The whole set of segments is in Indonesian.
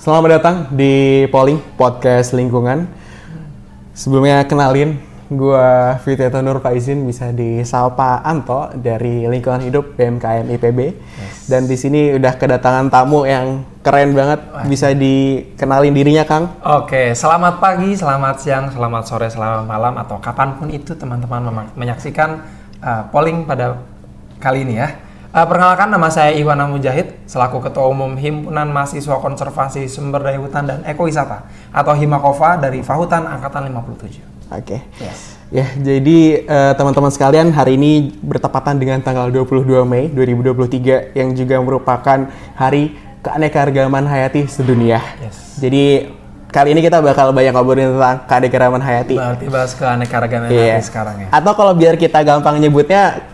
Selamat datang di Polling Podcast Lingkungan. Sebelumnya kenalin, gue Fiteto Nur Faizin, bisa disapa Anto dari Lingkungan Hidup BMKM IPB. Yes. Dan di sini udah kedatangan tamu yang keren banget. Bisa dikenalin dirinya, Kang? Oke, selamat pagi, selamat siang, selamat sore, selamat malam, atau kapanpun itu teman-teman menyaksikan Polling pada kali ini ya. Perkenalkan, nama saya Iwana Mujahid, selaku Ketua Umum Himpunan Mahasiswa Konservasi Sumber Daya Hutan dan Ekowisata atau Himakova dari Fahutan Angkatan 57. Oke. Yes. Ya, jadi teman-teman sekalian, hari ini bertepatan dengan tanggal 22 Mei 2023 yang juga merupakan Hari Keanekaragaman Hayati Sedunia. Yes. Jadi kali ini kita bakal banyak ngobrolin tentang keanekaragaman hayati. Berarti bahas keanekaragaman hayati sekarang ya. Atau kalau biar kita gampang nyebutnya,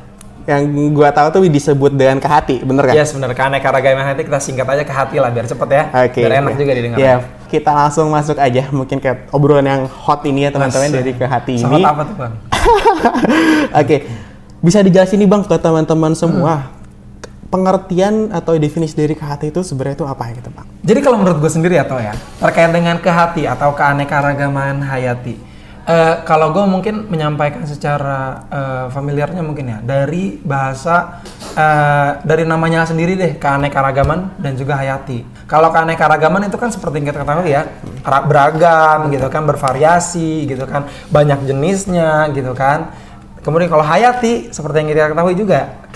yang gua tahu tuh disebut dengan kehati, bener kan? Yes, bener. Keanekaragaman hayati kita singkat aja kehati lah, biar cepet ya. Okay, biar enak juga didengar. Ya, kita langsung masuk aja mungkin ke obrolan yang hot ini ya teman-teman, dari kehati ini. Sangat apa tuh, Bang? Oke, bisa dijelasin nih Bang ke teman-teman semua, pengertian atau definisi dari kehati itu sebenarnya itu apa gitu Bang? Jadi kalau menurut gue sendiri atau ya, terkait dengan kehati atau keanekaragaman hayati, kalau gue mungkin menyampaikan secara familiarnya mungkin ya, dari bahasa, dari namanya sendiri deh, keanekaragaman dan juga hayati. Kalau keanekaragaman itu kan seperti yang kita ketahui ya, beragam gitu kan, bervariasi gitu kan, banyak jenisnya gitu kan. Kemudian kalau hayati, seperti yang kita ketahui juga,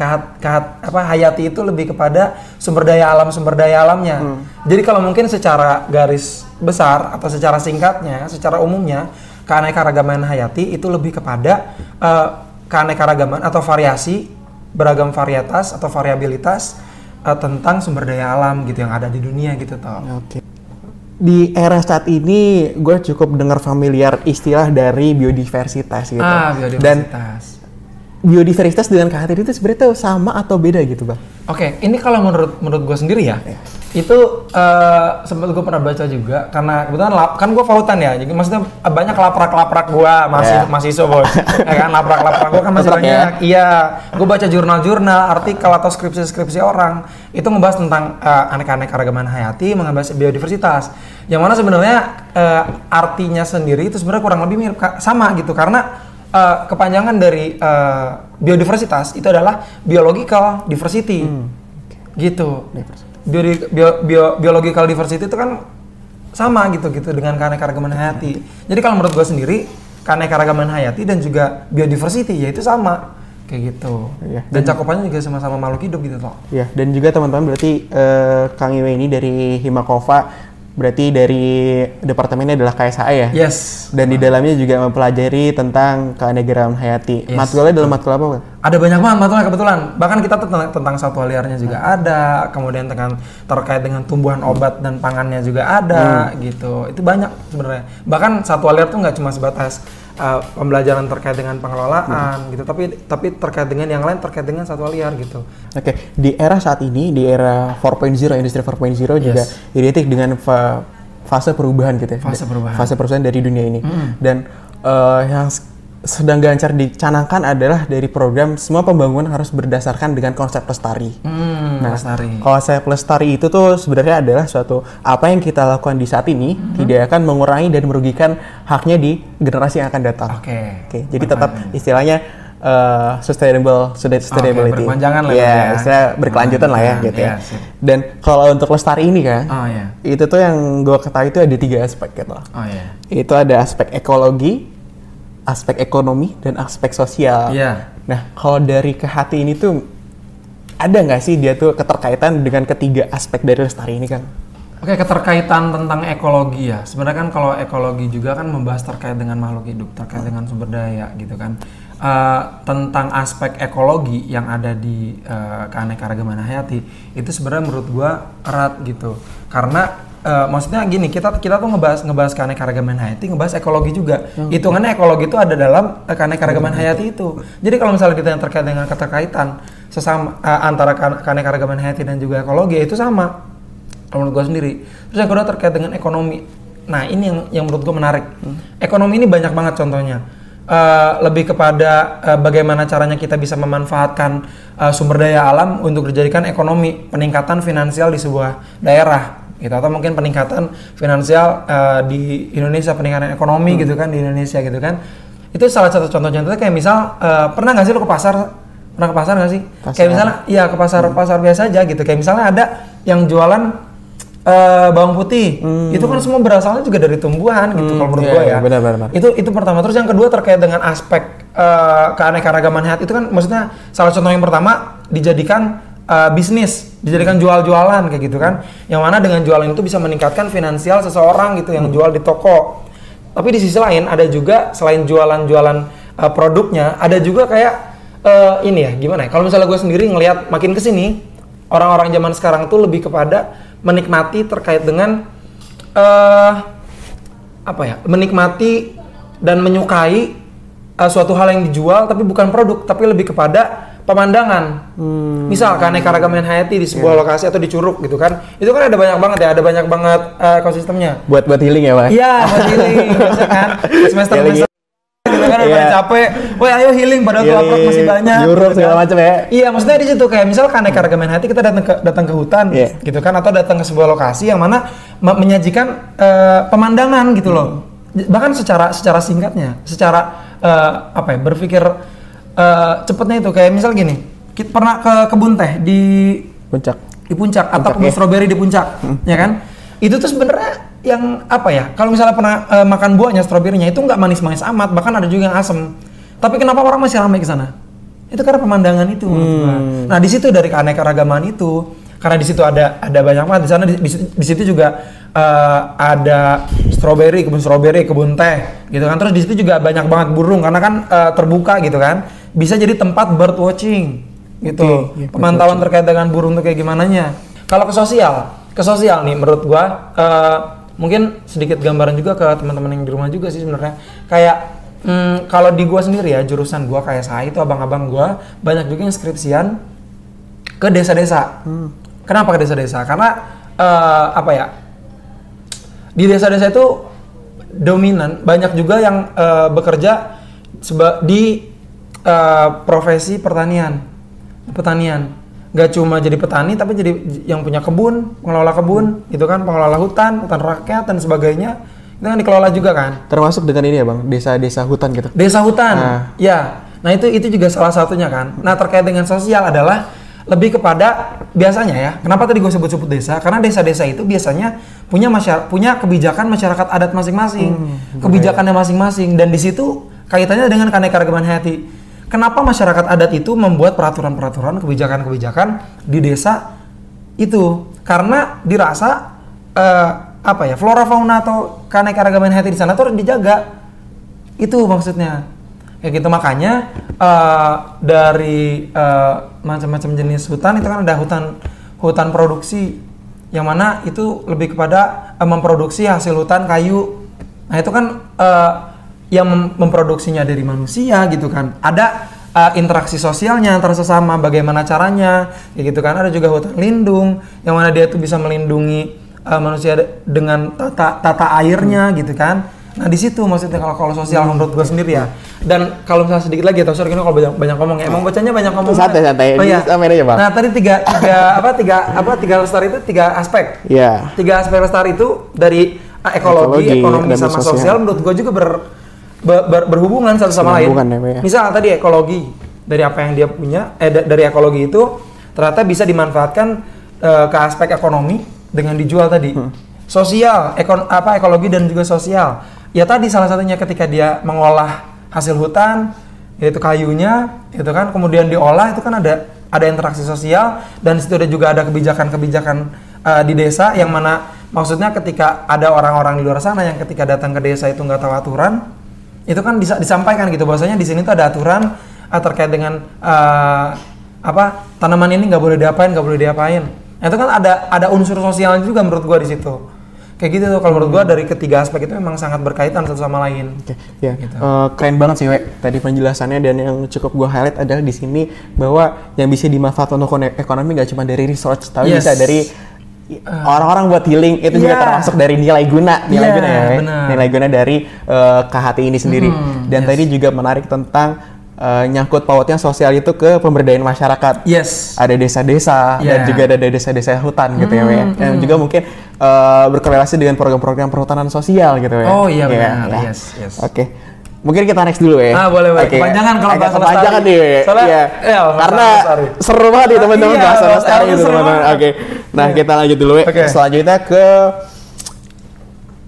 hayati itu lebih kepada sumber daya alamnya. Jadi kalau mungkin secara garis besar atau secara singkatnya, secara umumnya, keanekaragaman hayati itu lebih kepada keanekaragaman atau variasi, beragam varietas atau variabilitas tentang sumber daya alam gitu yang ada di dunia gitu toh. Oke. Di era saat ini gue cukup dengar familiar istilah dari biodiversitas gitu. Biodiversitas. Dan biodiversitas dengan kehati itu sebenarnya tuh sama atau beda gitu Bang? Oke, ini kalau menurut gue sendiri ya, itu sempat gue pernah baca juga, karena kebetulan kan gue Fahutan ya, jadi maksudnya banyak laprak gue mahasiswa bos, ya kan, laprak gue kan masih banyak. Iya, gue baca jurnal-jurnal, artikel atau skripsi orang itu ngebahas tentang keanekaragaman hayati, ngebahas biodiversitas, yang mana sebenarnya artinya sendiri itu sebenarnya kurang lebih mirip sama gitu, karena kepanjangan dari biodiversitas itu adalah biological diversity, gitu. Biological diversity itu kan sama gitu dengan keanekaragaman hayati. Jadi kalau menurut gue sendiri, keanekaragaman hayati dan juga biodiversity ya itu sama kayak gitu. Ya, dan cakupannya juga sama-sama makhluk hidup gitu loh. Ya, dan juga teman-teman berarti Kang Iwe ini dari Himakova, berarti dari departemennya adalah KSHA ya? Yes. Dan di dalamnya juga mempelajari tentang keanekaragaman hayati. Yes. Matkulnya dalam matkul apa Bang? Ada banyak banget matkulnya kebetulan. Bahkan kita tentang satwa liarnya juga ada, kemudian terkait dengan tumbuhan obat dan pangannya juga ada gitu. Itu banyak sebenarnya. Bahkan satwa liar tuh nggak cuma sebatas pembelajaran terkait dengan pengelolaan gitu, tapi terkait dengan yang lain, terkait dengan satwa liar gitu. Oke, di era saat ini, di era 4.0, industri 4.0 juga identik dengan fase perubahan gitu ya. Fase perubahan dari dunia ini. Dan yang sedang gencar dicanangkan adalah dari program semua pembangunan harus berdasarkan dengan konsep lestari. Lestari. Konsep lestari itu tuh sebenarnya adalah suatu apa yang kita lakukan di saat ini tidak akan mengurangi dan merugikan haknya di generasi yang akan datang. Oke. Jadi tetap istilahnya sustainability. Berkepanjangan lah ya. Istilah berkelanjutan lah ya gitu ya. Dan kalau untuk lestari ini kan, itu tuh yang gue ketahui itu ada 3 aspek gitu. Itu ada aspek ekologi, aspek ekonomi, dan aspek sosial. Nah, kalau dari kehati ini tuh ada nggak sih dia tuh keterkaitan dengan ketiga aspek dari lestari ini kan? Oke, keterkaitan tentang ekologi ya. Sebenarnya kan kalau ekologi juga kan membahas terkait dengan makhluk hidup, terkait dengan sumber daya gitu kan. Tentang aspek ekologi yang ada di keanekaragaman hayati itu sebenarnya menurut gua erat gitu. Karena maksudnya gini, kita tuh ngebahas keanekaragaman hayati, ngebahas ekologi juga. Hitungannya ekologi itu ada dalam keanekaragaman hayati itu. Jadi kalau misalnya kita yang terkait dengan keterkaitan sesama antara keanekaragaman hayati dan juga ekologi itu sama. Kalau menurut gue sendiri. Terus yang kedua terkait dengan ekonomi. Nah ini yang menurut gue menarik. Ekonomi ini banyak banget contohnya. Lebih kepada bagaimana caranya kita bisa memanfaatkan sumber daya alam untuk dijadikan ekonomi, peningkatan finansial di sebuah daerah gitu, atau mungkin peningkatan finansial di Indonesia, peningkatan ekonomi gitu kan di Indonesia gitu kan. Itu salah satu contoh-contohnya kayak misal pernah nggak sih lo ke pasar? Pernah ke pasar nggak sih? Pasar. Kayak misalnya ya ke pasar biasa aja gitu. Kayak misalnya ada yang jualan bawang putih, itu kan semua berasalnya juga dari tumbuhan gitu kalau menurut gue ya. Benar. Itu pertama. Terus yang kedua terkait dengan aspek keanekaragaman hayati itu kan maksudnya salah contoh yang pertama dijadikan bisnis, dijadikan jual-jualan kayak gitu kan. Yang mana dengan jualan itu bisa meningkatkan finansial seseorang gitu yang jual di toko. Tapi di sisi lain ada juga selain jualan-jualan produknya, ada juga kayak ini ya gimana ya? Kalau misalnya gue sendiri ngelihat makin kesini orang-orang zaman sekarang tuh lebih kepada menikmati terkait dengan menikmati dan menyukai suatu hal yang dijual tapi bukan produk, tapi lebih kepada pemandangan. Misal keanekaragaman hayati di sebuah lokasi atau di Curug gitu kan. Itu kan ada banyak banget ya, ada banyak banget ekosistemnya. Buat healing ya, Pak? Iya, buat healing. Biasa kan semester gitu kan udah capek. Woi, ayo healing padahal tuh upload masih banyak. Juruk segala macam ya. Iya, maksudnya di situ kayak misal keanekaragaman hayati kita datang ke hutan gitu kan, atau datang ke sebuah lokasi yang mana menyajikan pemandangan gitu loh. Bahkan secara singkatnya, secara berpikir cepetnya itu kayak misal gini, kita pernah ke kebun teh di puncak atau kebun stroberi di puncak, ya kan? Itu tuh sebenarnya yang kalau misalnya pernah makan buahnya stroberinya itu nggak manis-manis amat, bahkan ada juga yang asem. Tapi kenapa orang masih ramai ke sana? Itu karena pemandangan itu. Nah di situ dari keanekaragaman itu, karena di situ ada banyak banget di sana, di situ juga ada kebun stroberi, kebun teh, gitu kan. Terus di situ juga banyak banget burung karena kan terbuka gitu kan. Bisa jadi tempat bird watching gitu. Pemantauan terkait dengan burung tuh kayak gimana nya. Kalau ke sosial nih menurut gua mungkin sedikit gambaran juga ke teman-teman yang di rumah juga sih sebenarnya. Kayak kalau di gua sendiri ya, jurusan gua kayak saya itu abang-abang gua banyak juga yang skripsian ke desa-desa. Kenapa ke desa-desa? Karena di desa-desa itu dominan banyak juga yang bekerja di profesi pertanian. Gak cuma jadi petani tapi jadi yang punya kebun, pengelola kebun, gitu kan, pengelola hutan rakyat dan sebagainya. Itu kan dikelola juga kan. Termasuk dengan ini ya Bang, desa-desa hutan gitu. Desa hutan. Ya. Nah, itu juga salah satunya kan. Nah, terkait dengan sosial adalah lebih kepada biasanya ya. Kenapa tadi gue sebut-sebut desa? Karena desa-desa itu biasanya punya kebijakan masyarakat adat masing-masing, kebijakannya masing-masing, dan di situ kaitannya dengan keanekaragaman hayati. Kenapa masyarakat adat itu membuat peraturan-peraturan, kebijakan-kebijakan di desa itu? Karena dirasa flora fauna atau keanekaragaman hayati di sana tuh harus dijaga. Itu maksudnya. Kayak gitu, makanya dari macam-macam jenis hutan itu kan ada hutan produksi yang mana itu lebih kepada memproduksi hasil hutan kayu. Nah itu kan yang memproduksinya dari manusia gitu kan. Ada interaksi sosialnya antara sesama, bagaimana caranya, kayak gitu kan. Ada juga hutan lindung yang mana dia tuh bisa melindungi manusia dengan tata airnya gitu kan. Nah di situ maksudnya kalau sosial menurut gue sendiri ya. Dan kalau misalnya sedikit lagi atau sorry kalau banyak ngomong ya. Emang bacanya banyak ngomong. Santai. Oh iya. Aja, Bang. Nah tadi tiga lestari itu 3 aspek. Iya. 3 aspek lestari itu dari ekologi, ekonomi sama sosial menurut gue juga berhubungan satu sama lain. Ya. Misal tadi ekologi, dari apa yang dia punya, dari ekologi itu ternyata bisa dimanfaatkan ke aspek ekonomi dengan dijual tadi. Sosial, ekologi dan juga sosial. Ya tadi salah satunya ketika dia mengolah hasil hutan, yaitu kayunya, itu kan kemudian diolah, itu kan ada interaksi sosial, dan di situ juga ada kebijakan-kebijakan di desa yang mana maksudnya ketika ada orang-orang di luar sana yang ketika datang ke desa itu nggak tahu aturan, itu kan bisa disampaikan gitu bahwasanya di sini tuh ada aturan terkait dengan tanaman ini nggak boleh diapain. Nah, itu kan ada unsur sosial juga menurut gua di situ. Kayak gitu tuh kalau menurut gua dari ketiga aspek itu memang sangat berkaitan satu sama lain. Ya. Gitu. Keren banget sih tadi penjelasannya, dan yang cukup gua highlight adalah di sini bahwa yang bisa dimanfaatkan untuk ekonomi nggak cuma dari research tapi bisa dari orang-orang buat healing, itu juga termasuk dari nilai guna ya, nilai guna dari KHT ini sendiri. Dan tadi juga menarik tentang nyangkut pautnya sosial itu ke pemberdayaan masyarakat. Yes. Ada desa-desa dan juga ada desa-desa hutan gitu ya, ya. Dan juga mungkin berkorelasi dengan program-program perhutanan sosial gitu ya. Oh iya benar. Ya. Yes. Oke. Mungkin kita next dulu ya. Boleh. Okay. Kepanjangan kalau bahasa kepanjangan nih. Soalnya, karena seru banget nih teman-teman bahasa lestari itu teman-teman. Oke. Nah, kita lanjut dulu ya. Selanjutnya ke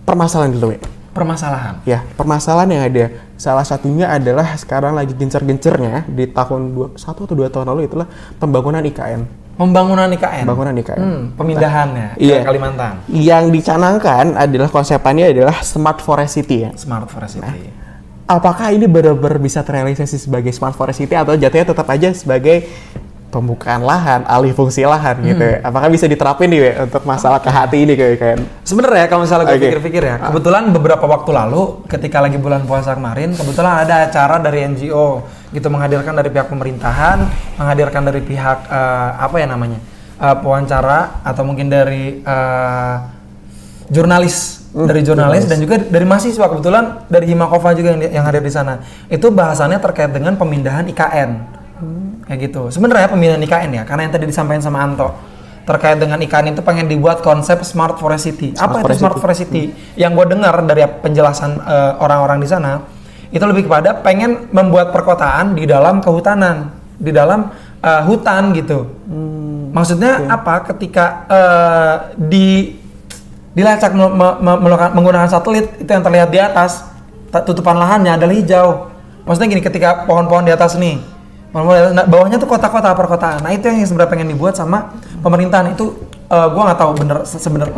permasalahan dulu ya. Permasalahan. Ya, permasalahan yang ada. Salah satunya adalah sekarang lagi gencar-gencarnya di tahun 1 atau 2 tahun lalu itulah pembangunan IKN. Pembangunan IKN. Pemindahannya ke Kalimantan. Yang dicanangkan adalah konsepannya adalah Smart Forest City ya. Smart Forest City. Apakah ini benar-benar bisa terrealisasi sebagai Smart Forest City atau jatuhnya tetap aja sebagai pembukaan lahan, alih fungsi lahan gitu ya? Apakah bisa diterapin nih untuk masalah KHT ini kayak? Sebenarnya kalau misalnya gue pikir-pikir ya, kebetulan beberapa waktu lalu ketika lagi bulan puasa kemarin, kebetulan ada acara dari NGO gitu menghadirkan dari pihak pemerintahan, menghadirkan dari pihak pewawancara atau mungkin dari jurnalis. Dari jurnalis dan juga dari mahasiswa, kebetulan dari Himakova juga yang hadir di sana. Itu bahasannya terkait dengan pemindahan IKN. Kayak gitu. Sebenarnya pemindahan IKN ya, karena yang tadi disampaikan sama Anto terkait dengan IKN itu pengen dibuat konsep Smart Forest City. Apa itu Smart Forest City? Yang gue dengar dari penjelasan orang-orang di sana, itu lebih kepada pengen membuat perkotaan di dalam kehutanan, di dalam hutan gitu. Maksudnya apa? Ketika dilacak menggunakan satelit, itu yang terlihat di atas tutupan lahannya adalah hijau. Maksudnya gini, ketika pohon-pohon di atas nih, bawahnya tuh kota-kota perkotaan. Nah itu yang sebenarnya pengen dibuat sama pemerintahan itu. Gue nggak tahu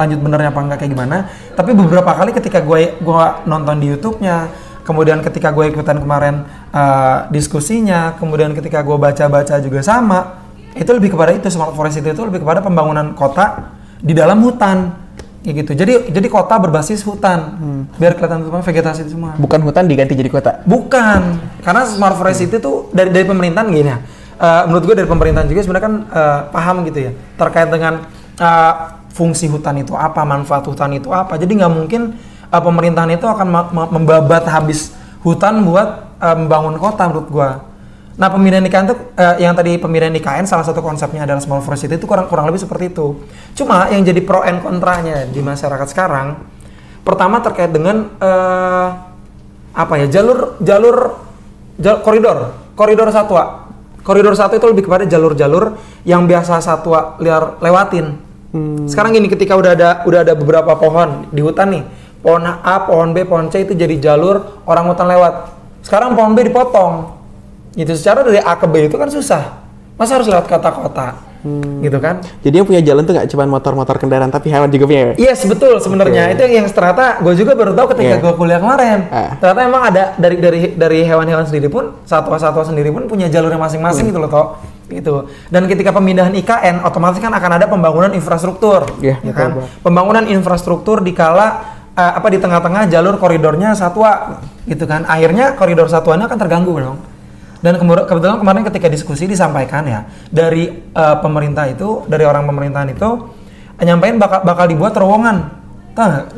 lanjut benernya apa enggak kayak gimana. Tapi beberapa kali ketika gue nonton di YouTube-nya, kemudian ketika gue ikutan kemarin diskusinya, kemudian ketika gue baca-baca juga sama, itu lebih kepada itu Smart Forest itu lebih kepada pembangunan kota di dalam hutan. Kayak gitu. Jadi kota berbasis hutan. Biar kelihatan semua vegetasi semua. Bukan hutan diganti jadi kota. Bukan. Karena Smart Forest itu tuh dari pemerintahan gini ya. Menurut gue dari pemerintahan juga sebenarnya kan paham gitu ya. Terkait dengan fungsi hutan itu apa, manfaat hutan itu apa. Jadi nggak mungkin pemerintahan itu akan membabat habis hutan buat membangun kota menurut gue. Nah pemindahan IKN itu yang tadi pemindahan IKN salah satu konsepnya adalah Smart Forest itu kurang lebih seperti itu. Cuma yang jadi pro and kontranya di masyarakat sekarang, pertama terkait dengan koridor satwa. Koridor satwa itu lebih kepada jalur-jalur yang biasa satwa liar lewatin. Sekarang gini, ketika udah ada beberapa pohon di hutan nih, pohon A, pohon B, pohon C itu jadi jalur orang hutan lewat. Sekarang pohon B dipotong. Gitu, secara dari A ke B itu kan susah. Masa harus lewat kota-kota? Gitu kan? Jadi yang punya jalan tuh nggak cuma motor-motor kendaraan, tapi hewan juga punya? Yes, betul sebenarnya. Itu yang ternyata gue juga baru tahu ketika gue kuliah kemarin. Ternyata emang ada dari hewan-hewan sendiri pun, satwa-satwa sendiri pun punya jalurnya masing-masing gitu loh, toh. Gitu. Dan ketika pemindahan IKN, otomatis kan akan ada pembangunan infrastruktur. Ya kan? Pembangunan infrastruktur dikala di tengah-tengah jalur koridornya satwa, gitu kan? Akhirnya koridor satwanya akan terganggu dong. Dan kebetulan kemarin ketika diskusi disampaikan ya dari pemerintah itu, dari orang pemerintahan itu nyampain bakal dibuat terowongan.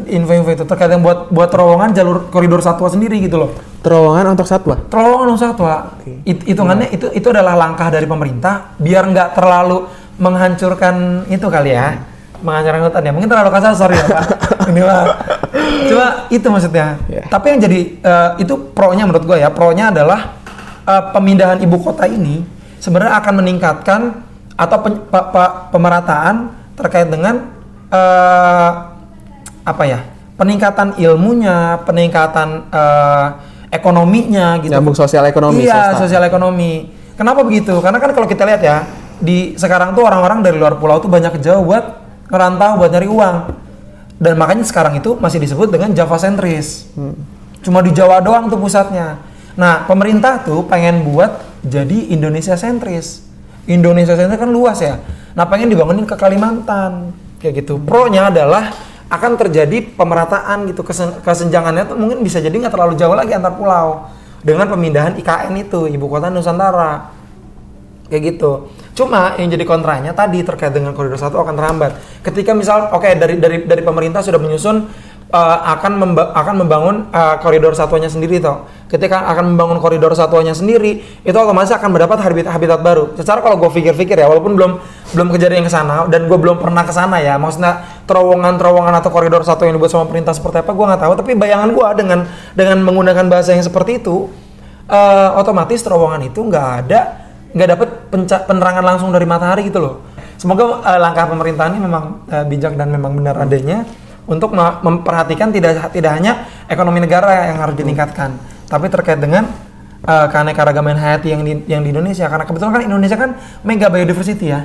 Info-info itu terkait yang buat terowongan jalur koridor satwa sendiri gitu loh. Terowongan untuk satwa? Terowongan untuk satwa. Hitungannya itu adalah langkah dari pemerintah biar nggak terlalu menghancurkan itu kali ya. Menghancurkan hutan ya. Mungkin terlalu kasar, sorry ya Pak. Ini mah. Cuma itu maksudnya. Tapi yang jadi itu pro-nya menurut gue ya. Pro-nya adalah pemindahan ibu kota ini sebenarnya akan meningkatkan atau pemerataan terkait dengan peningkatan ilmunya, peningkatan ekonominya gitu. Nyambung sosial ekonomi. Iya, sosial ekonomi. Kenapa begitu? Karena kan kalau kita lihat ya, sekarang tuh orang-orang dari luar pulau tuh banyak jauh buat ngerantau, buat nyari uang. Dan makanya sekarang itu masih disebut dengan Java sentris. Cuma di Jawa doang tuh pusatnya. Nah, pemerintah tuh pengen buat jadi Indonesia sentris. Indonesia sentris kan luas ya. Nah, pengen dibangunin ke Kalimantan. Kayak gitu. Pro-nya adalah akan terjadi pemerataan gitu. Kesenjangannya tuh mungkin bisa jadi nggak terlalu jauh lagi antar pulau. Dengan pemindahan IKN itu, Ibu Kota Nusantara. Kayak gitu. Cuma yang jadi kontranya tadi terkait dengan koridor 1 akan terhambat. Ketika misal dari pemerintah sudah menyusun akan membangun koridor satwanya sendiri toh. ketika akan membangun koridor satwanya sendiri, itu otomatis akan mendapat habitat baru. Secara kalau gue pikir-pikir ya, walaupun belum kejadian ke sana dan gue belum pernah ke sana ya, maksudnya terowongan atau koridor satwa yang dibuat sama pemerintah seperti apa gue nggak tahu. Tapi bayangan gue dengan menggunakan bahasa yang seperti itu, otomatis terowongan itu nggak dapat penerangan langsung dari matahari gitu loh. Semoga langkah pemerintah ini memang bijak dan memang benar adanya untuk memperhatikan tidak hanya ekonomi negara yang harus ditingkatkan, tapi terkait dengan keanekaragaman hayati yang di Indonesia. Karena kebetulan kan Indonesia kan mega biodiversity ya,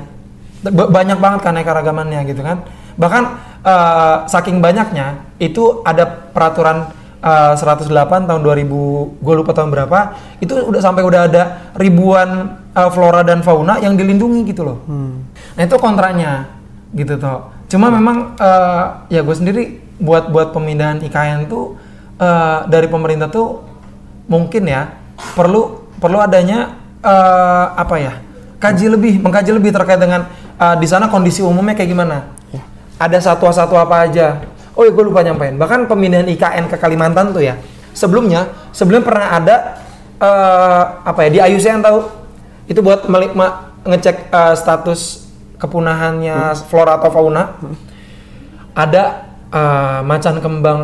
banyak banget keanekaragamannya gitu kan. Bahkan saking banyaknya itu ada peraturan 108 tahun 2000, gue lupa tahun berapa, itu udah ada ribuan flora dan fauna yang dilindungi gitu loh. Nah itu kontranya gitu toh. Cuma memang ya gue sendiri buat pemindahan IKN tuh dari pemerintah tuh mungkin ya perlu adanya mengkaji lebih terkait dengan di sana kondisi umumnya kayak gimana. Ada satwa-satwa apa aja. Oh ya gue lupa nyampein. Bahkan pemindahan IKN ke Kalimantan tuh ya. Sebelumnya pernah ada di IUCN tahu itu buat ngecek status kepunahannya flora atau fauna. Ada macan kembang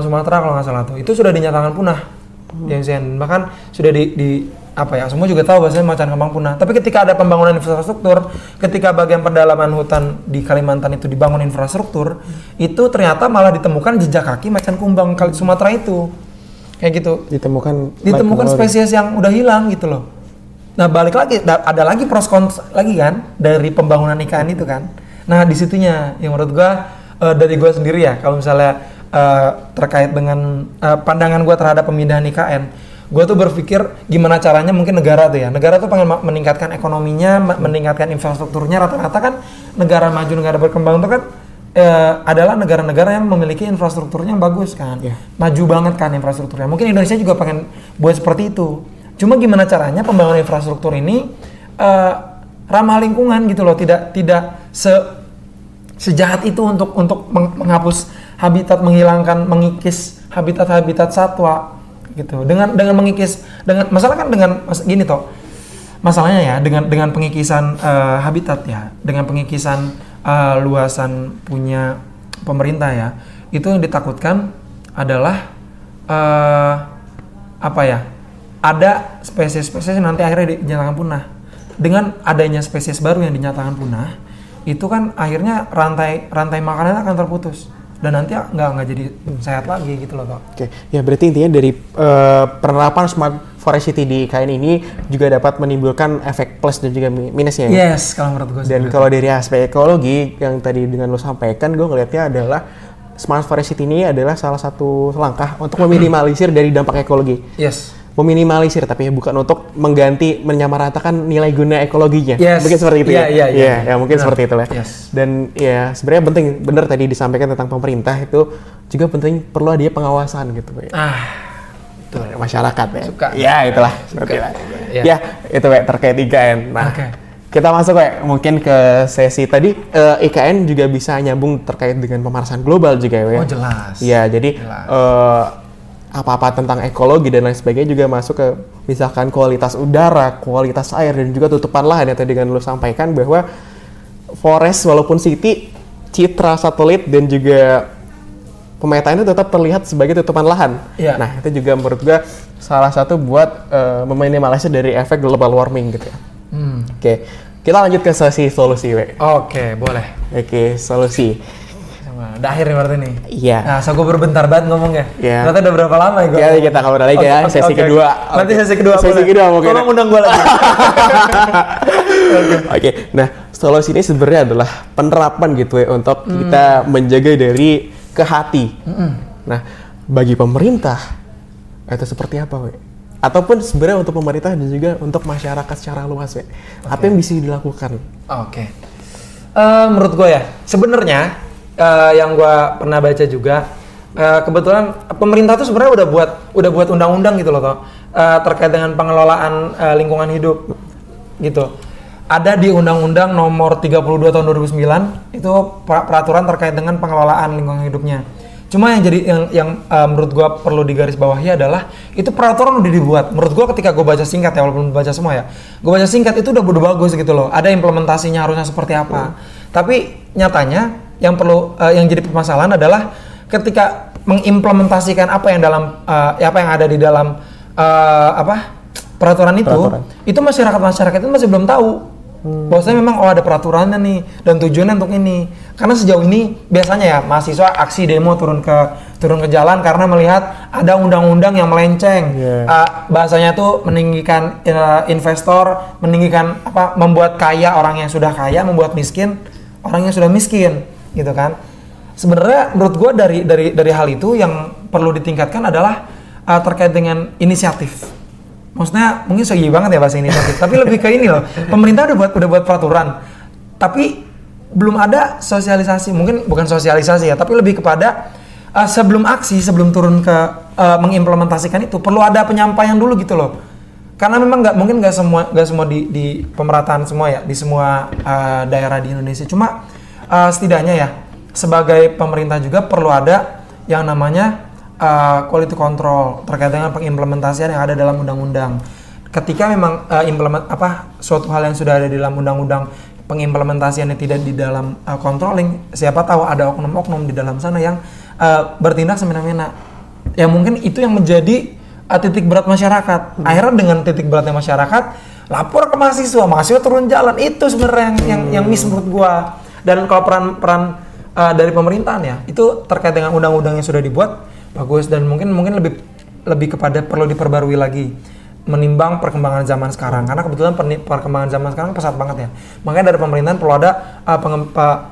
Sumatera kalau nggak salah tuh. Itu sudah dinyatakan punah di IUCN. Bahkan sudah semua juga tahu bahwasanya macan kembang punah. Tapi ketika ada pembangunan infrastruktur, ketika bagian pedalaman hutan di Kalimantan itu dibangun infrastruktur, itu ternyata malah ditemukan jejak kaki macan kembang Sumatera itu. Kayak gitu. Ditemukan spesies yang udah hilang gitu loh. Nah, balik lagi ada lagi pros cons lagi kan dari pembangunan IKN itu kan. Nah, di situnya yang menurut gua dari gua sendiri ya, kalau misalnya terkait dengan pandangan gua terhadap pemindahan IKN, gue tuh berpikir gimana caranya mungkin negara tuh pengen meningkatkan ekonominya, meningkatkan infrastrukturnya. Rata-rata kan negara maju, negara berkembang itu kan adalah negara-negara yang memiliki infrastrukturnya yang bagus kan, maju banget kan infrastrukturnya. Mungkin Indonesia juga pengen buat seperti itu. Cuma gimana caranya pembangunan infrastruktur ini ramah lingkungan gitu loh, tidak sejahat itu untuk menghapus habitat, mengikis habitat satwa gitu. Dengan pengikisan habitat ya, dengan pengikisan luasan punya pemerintah ya, itu yang ditakutkan adalah ada spesies-spesies yang nanti akhirnya dinyatakan punah. Dengan adanya spesies baru yang dinyatakan punah, itu kan akhirnya rantai makanannya akan terputus. Dan nanti nggak jadi sehat lagi gitu loh, Kak. Oke, ya berarti intinya dari penerapan Smart Forest City di IKN ini juga dapat menimbulkan efek plus dan juga minusnya. Yes, kalau menurut gue. Dan kalau dari aspek ekologi yang tadi dengan lo sampaikan, gue ngelihatnya adalah Smart Forest City ini adalah salah satu langkah untuk meminimalisir dari dampak ekologi. Yes. Meminimalisir, tapi bukan untuk menyamaratakan nilai guna ekologinya. Yes. Mungkin seperti itu ya. Mungkin seperti itu lah. Yes. Dan ya sebenarnya penting, benar tadi disampaikan tentang pemerintah itu juga penting, perlu ada pengawasan gitu. Betul. Masyarakat ya. Suka. Ya itulah. Ya itu terkait IKN. Nah, kita masuk mungkin ke sesi tadi. IKN juga bisa nyambung terkait dengan pemanasan global juga ya. Oh jelas. Ya jadi apa-apa tentang ekologi dan lain sebagainya juga masuk ke misalkan kualitas udara, kualitas air, dan juga tutupan lahan yang tadi dengan lo sampaikan bahwa forest walaupun city, citra satelit dan juga pemetaan itu tetap terlihat sebagai tutupan lahan. Yeah. Nah itu juga menurut gue salah satu buat meminimalisir dari efek global warming gitu ya. Oke, kita lanjut ke sesi solusi. Oke, boleh. Oke, solusi. Udah akhir nih berarti nih. Iya. Nah, so gue berbentar banget ngomongnya. Iya. Ternyata udah berapa lama ya gue? Ya, kita ngobrol lagi ya, sesi kedua. Nanti sesi kedua mungkin. Tolong undang gue lagi. Oke. Nah, solusi ini sebenarnya adalah penerapan gitu ya untuk kita menjaga dari ke hati. Nah, bagi pemerintah itu seperti apa, we? Ataupun sebenarnya untuk pemerintah dan juga untuk masyarakat secara luas, we. Apa yang bisa dilakukan? Oke. Menurut gue ya, sebenarnya yang gue pernah baca juga, kebetulan pemerintah tuh sebenarnya udah buat undang-undang gitu loh, terkait dengan pengelolaan lingkungan hidup gitu. Ada di Undang-Undang Nomor 32 Tahun 2009 itu peraturan terkait dengan pengelolaan lingkungan hidupnya. Cuma yang jadi yang menurut gue perlu digarisbawahi adalah itu peraturan udah dibuat. Menurut gue ketika gue baca singkat ya, walaupun baca semua ya, gue baca singkat itu udah bagus gitu loh. Ada implementasinya harusnya seperti apa. Tapi nyatanya yang perlu yang jadi permasalahan adalah ketika mengimplementasikan apa yang dalam apa yang ada di dalam peraturan itu masyarakat itu masih belum tahu. Bahwasanya memang ada peraturannya nih dan tujuannya untuk ini. Karena sejauh ini biasanya ya mahasiswa aksi demo turun ke jalan karena melihat ada undang-undang yang melenceng. Bahasanya tuh meninggikan investor, meninggikan membuat kaya orang yang sudah kaya, membuat miskin orang yang sudah miskin, gitu kan. Sebenarnya menurut gue dari hal itu yang perlu ditingkatkan adalah terkait dengan inisiatif. Maksudnya mungkin segi banget ya bahasa inisiatif, tapi lebih ke ini loh. Pemerintah udah buat peraturan, tapi belum ada sosialisasi. Mungkin bukan sosialisasi ya, tapi lebih kepada sebelum aksi, sebelum turun ke mengimplementasikan itu perlu ada penyampaian dulu gitu loh. Karena memang nggak semua di pemerataan semua ya, di semua daerah di Indonesia. Cuma setidaknya ya sebagai pemerintah juga perlu ada yang namanya quality control terkait dengan pengimplementasian yang ada dalam undang-undang. Ketika memang suatu hal yang sudah ada di dalam undang-undang pengimplementasiannya tidak di dalam controlling, siapa tahu ada oknum-oknum di dalam sana yang bertindak semena-mena. Ya mungkin itu yang menjadi titik berat masyarakat. Akhirnya dengan titik beratnya masyarakat, lapor ke mahasiswa turun jalan. Itu sebenarnya yang miss menurut gua. Dan kalau peran dari pemerintahan ya, itu terkait dengan undang-undang yang sudah dibuat bagus dan mungkin lebih kepada perlu diperbarui lagi menimbang perkembangan zaman sekarang, karena kebetulan perkembangan zaman sekarang pesat banget ya. Makanya dari pemerintahan perlu ada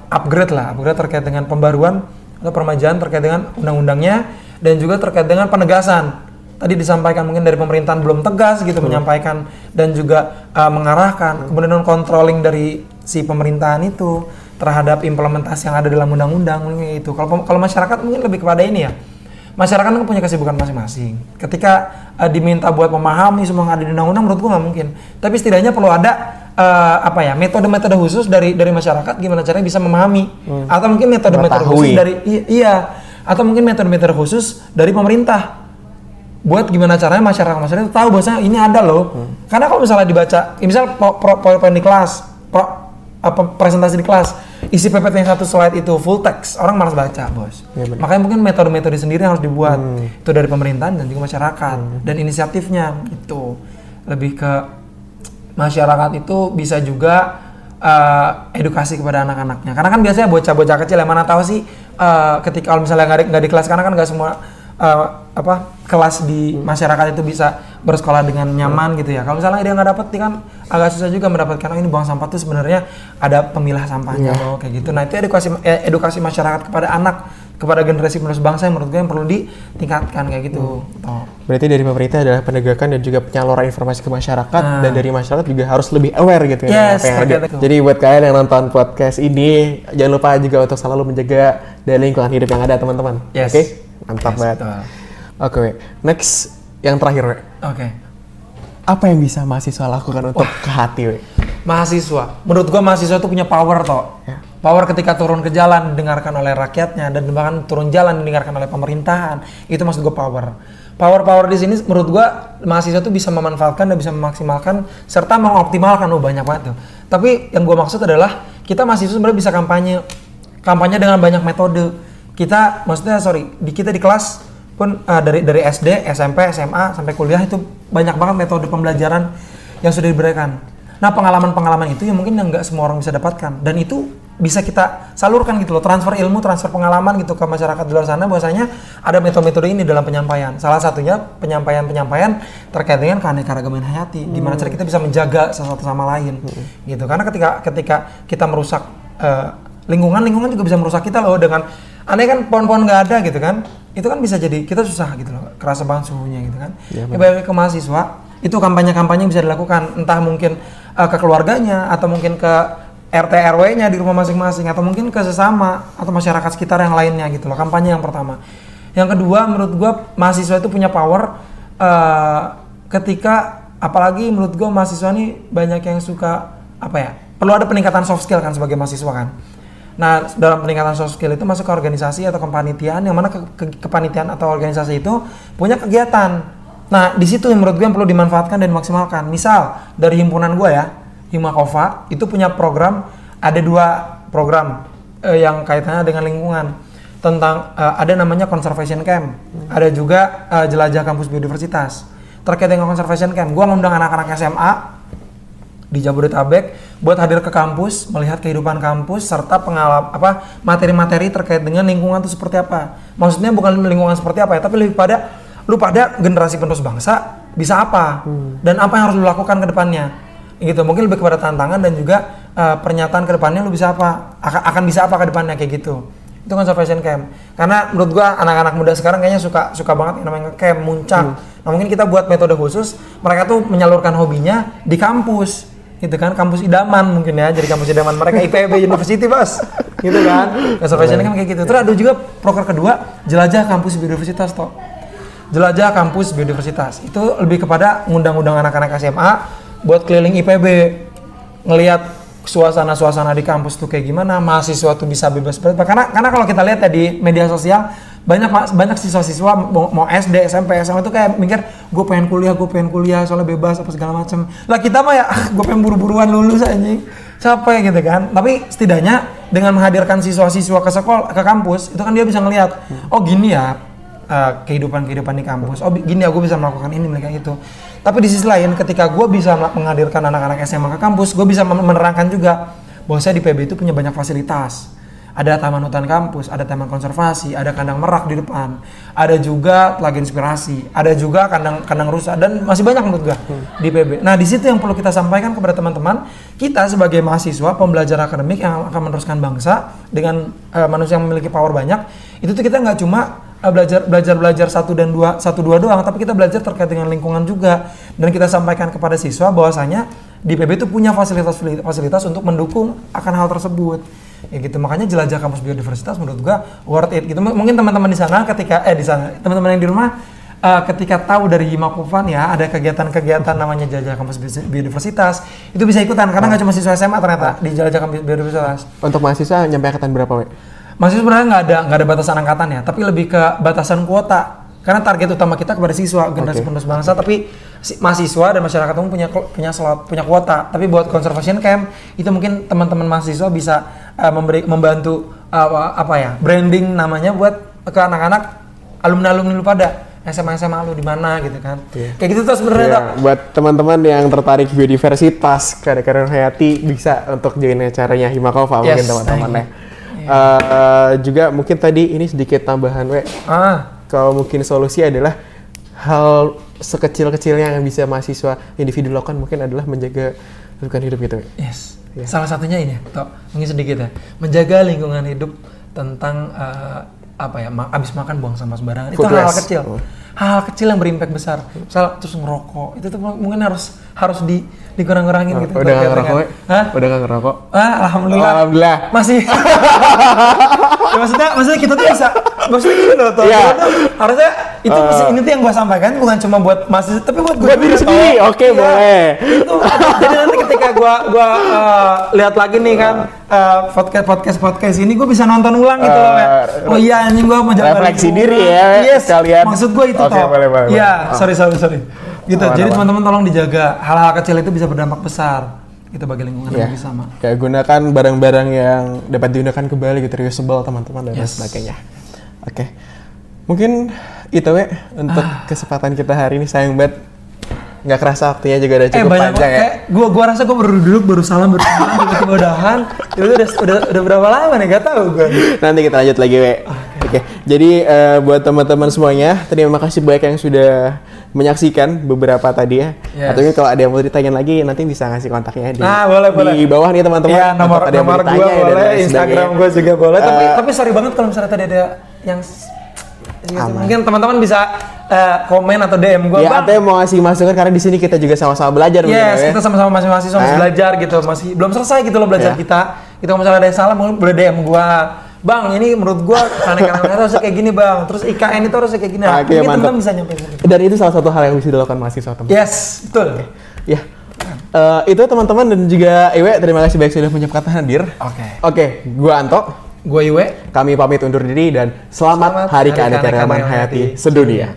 upgrade terkait dengan pembaruan atau permajaan terkait dengan undang-undangnya dan juga terkait dengan penegasan. Tadi disampaikan mungkin dari pemerintahan belum tegas gitu menyampaikan dan juga mengarahkan, kemudian controlling dari si pemerintahan itu terhadap implementasi yang ada dalam undang-undang itu. Kalau masyarakat mungkin lebih kepada ini ya. Masyarakat kan punya kesibukan masing-masing. Ketika diminta buat memahami semua yang ada di undang-undang, menurut gua nggak mungkin. Tapi setidaknya perlu ada metode-metode khusus dari masyarakat gimana caranya bisa memahami. Atau mungkin metode-metode khusus dari atau mungkin metode-metode khusus dari pemerintah. Buat gimana caranya masyarakat itu tahu bahwasanya ini ada loh. Karena kalau misalnya dibaca, misal PowerPoint di kelas, presentasi di kelas, isi PPT yang satu slide itu full text, orang malas baca, bos. Ya, makanya mungkin metode-metode sendiri yang harus dibuat. Itu dari pemerintahan dan juga masyarakat. Dan inisiatifnya itu lebih ke masyarakat itu bisa juga edukasi kepada anak-anaknya. Karena kan biasanya bocah-bocah kecil yang mana tahu sih ketika kalau misalnya nggak di kelas, karena kan nggak semua kelas di masyarakat itu bisa bersekolah dengan nyaman gitu ya. Kalau misalnya dia nggak dapet, dia kan agak susah juga mendapatkan ini buang sampah tuh sebenarnya ada pemilah sampahnya loh kayak gitu. Nah itu edukasi masyarakat kepada anak, kepada generasi penerus bangsa yang menurut gue yang perlu ditingkatkan kayak gitu. Berarti dari pemerintah adalah penegakan dan juga penyaluran informasi ke masyarakat dan dari masyarakat juga harus lebih aware gitu ya. Apa yang ada. Jadi buat kalian yang nonton podcast ini jangan lupa juga untuk selalu menjaga dan lingkungan hidup yang ada teman-teman. Oke? Mantap banget. Oke, next yang terakhir. Apa yang bisa mahasiswa lakukan untuk ke hati? Mahasiswa, menurut gua mahasiswa itu punya power toh. Power ketika turun ke jalan didengarkan oleh rakyatnya dan bahkan turun jalan didengarkan oleh pemerintahan. Itu maksud gua power. Power di sini menurut gua mahasiswa itu bisa memanfaatkan dan bisa memaksimalkan serta mengoptimalkan banyak banget tuh. Tapi yang gua maksud adalah kita mahasiswa sebenarnya bisa kampanye dengan banyak metode. Kita kita di kelas pun dari SD, SMP, SMA sampai kuliah itu banyak banget metode pembelajaran yang sudah diberikan. Nah pengalaman-pengalaman itu yang mungkin nggak semua orang bisa dapatkan dan itu bisa kita salurkan gitu loh, transfer ilmu, transfer pengalaman gitu ke masyarakat di luar sana. Bahwasanya ada metode-metode ini dalam penyampaian. Salah satunya penyampaian terkait dengan keanekaragaman hayati. Gimana cara kita bisa menjaga satu sama lain gitu. Karena ketika kita merusak lingkungan juga bisa merusak kita loh. Dengan aneh kan pohon-pohon nggak ada gitu kan, itu kan bisa jadi kita susah gitu loh, kerasa banget suhunya gitu kan. Balik ke mahasiswa, itu kampanye-kampanye bisa dilakukan, entah mungkin ke keluarganya atau mungkin ke RT RW-nya di rumah masing-masing atau mungkin ke sesama atau masyarakat sekitar yang lainnya gitu loh. Kampanye yang pertama. Yang kedua menurut gua mahasiswa itu punya power ketika apalagi menurut gua mahasiswa ini banyak yang suka perlu ada peningkatan soft skill kan sebagai mahasiswa kan. Nah, dalam peningkatan soft skill itu masuk ke organisasi atau kepanitiaan, yang mana kepanitiaan atau organisasi itu punya kegiatan. Nah, di situ yang menurut gue yang perlu dimanfaatkan dan dimaksimalkan. Misal, dari himpunan gue ya, Himakova, itu punya program, ada 2 program yang kaitannya dengan lingkungan. Tentang, ada namanya Conservation Camp, ada juga Jelajah Kampus Biodiversitas. Terkait dengan Conservation Camp, gue ngundang anak-anak SMA di Jabodetabek buat hadir ke kampus, melihat kehidupan kampus serta materi-materi terkait dengan lingkungan itu seperti apa. Maksudnya bukan lingkungan seperti apa ya, tapi lebih pada lu pada generasi penerus bangsa bisa apa dan apa yang harus lu lakukan ke depannya. Gitu. Mungkin lebih kepada tantangan dan juga pernyataan ke depannya lu bisa apa, akan bisa apa ke depannya kayak gitu. Itu Conservation Camp. Karena menurut gua anak-anak muda sekarang kayaknya suka banget yang namanya camp, muncak. Nah, mungkin kita buat metode khusus, mereka tuh menyalurkan hobinya di kampus. Gitu kan, kampus idaman mungkin ya, jadi kampus idaman mereka IPB University Bos, gitu kan, Conservation Camp kayak gitu. Terus ada juga proker kedua, Jelajah Kampus Biodiversitas toh. Jelajah Kampus Biodiversitas itu lebih kepada ngundang-undang anak-anak SMA buat keliling IPB, ngelihat suasana-suasana di kampus tuh kayak gimana, mahasiswa tuh bisa bebas berapa. Karena kalau kita lihat ya di media sosial banyak siswa-siswa mau SD, SMP, SMA tuh kayak mikir gue pengen kuliah soalnya bebas apa segala macam. Lah kita mah ya gue pengen buru-buruan lulus anjing. Capek gitu kan. Tapi setidaknya dengan menghadirkan siswa-siswa ke sekolah, ke kampus, itu kan dia bisa ngelihat, oh gini ya kehidupan di kampus. Oh gini ya gue bisa melakukan ini mereka itu. Tapi di sisi lain ketika gue bisa menghadirkan anak-anak SMA ke kampus, gue bisa menerangkan juga bahwa saya di PB itu punya banyak fasilitas. Ada taman hutan kampus, ada taman konservasi, ada kandang merak di depan, ada juga telaga inspirasi, ada juga kandang rusa, dan masih banyak menurut gue di PB. Nah di situ yang perlu kita sampaikan kepada teman-teman, kita sebagai mahasiswa pembelajar akademik yang akan meneruskan bangsa dengan manusia yang memiliki power banyak, itu tuh kita nggak cuma belajar 1 dan 2 doang, tapi kita belajar terkait dengan lingkungan juga, dan kita sampaikan kepada siswa bahwasanya di PB itu punya fasilitas untuk mendukung akan hal tersebut. Ya gitu, makanya Jelajah Kampus Biodiversitas menurut gua worth it gitu. Mungkin teman-teman di sana teman-teman yang di rumah ketika tahu dari Himakova ya ada kegiatan-kegiatan namanya Jelajah Kampus Biodiversitas, itu bisa ikutan karena nggak cuma siswa SMA ternyata di Jelajah Kampus Biodiversitas. Untuk mahasiswa nyampe angkatan berapa, We? Mahasiswa sebenarnya nggak ada batasan angkatan ya, tapi lebih ke batasan kuota. Karena target utama kita kepada siswa generasi penerus bangsa, tapi mahasiswa dan masyarakat umum punya kuota. Tapi buat Conservation Camp itu mungkin teman-teman mahasiswa bisa membantu branding namanya buat ke anak-anak alumni lu pada SMA lu di mana gitu kan. Kayak gitu tuh sebenarnya. Buat teman-teman yang tertarik biodiversitas, karir hayati bisa untuk join acaranya Himakova mungkin teman-teman ya. Juga mungkin tadi ini sedikit tambahan, We. Kalau mungkin solusi adalah hal sekecil-kecilnya yang bisa mahasiswa individu lakukan mungkin adalah menjaga lingkungan hidup gitu. Yes. Yeah. Salah satunya ini, mungkin sedikit ya, menjaga lingkungan hidup tentang abis makan buang sampah sembarangan. Itu hal kecil. Hal kecil yang berimpact besar. Misal terus ngerokok, itu tuh mungkin harus dikurang-kurangin gitu. Udah nggak ngerokok? Udah nggak ngerokok? Alhamdulillah. Masih. Ya, maksudnya kita tuh bisa, maksudnya gini loh, harusnya itu ini tuh yang gue sampaikan bukan cuma buat mahasiswa, tapi buat gue diri sendiri. Oke, boleh. Itu jadi nanti ketika gue lihat lagi nih kan podcast ini, gue bisa nonton ulang gitu loh, oh iya anjing gue mau jaga refleksi diri ya. Yes, kalian. Maksud gue itu boleh. Iya, sorry. Gitu. Jadi teman-teman tolong dijaga, hal-hal kecil itu bisa berdampak besar. Itu bagi lingkungan yang lebih sama. Kayak gunakan barang-barang yang dapat digunakan kembali gitu, reusable teman-teman dan sebagainya. Oke. Mungkin itu untuk kesempatan kita hari ini, sayang banget nggak kerasa waktunya juga udah cukup panjang ya. Gua rasa gua baru duduk, baru salam, tiba-tiba udahan. Udah berapa lama nih, gak tahu gua. Nanti kita lanjut lagi, Oke. Jadi buat teman-teman semuanya, terima kasih banyak yang sudah menyaksikan beberapa tadi ya. Atau mungkin kalau ada yang mau ditanyain lagi nanti bisa ngasih kontaknya boleh. Di bawah nih teman-teman. Ya, nomor gua boleh, Instagram gua juga boleh. Tapi sorry banget kalau misalnya tadi ada yang mungkin teman-teman bisa komen atau DM gua, Bang. Atau mau ngasih masukan karena di sini kita juga sama-sama belajar. Yes, kita sama-sama masih belajar gitu, masih belum selesai gitu loh belajar kita. Itu kalau misalnya ada yang salah boleh DM gua. Bang, ini menurut gua karena harusnya kayak gini, Bang. Terus IKN itu harusnya kayak gini. Mungkin teman-teman bisa nyampein. Dan itu salah satu hal yang bisa dilakukan mahasiswa, teman. Yes, betul. Ya. Itu teman-teman dan juga Iwe, terima kasih banyak sudah menyempatkan hadir. Oke, gua Anto. Gue Iwe. Kami pamit undur diri dan selamat Hari Keanekaragaman Hayati Sedunia.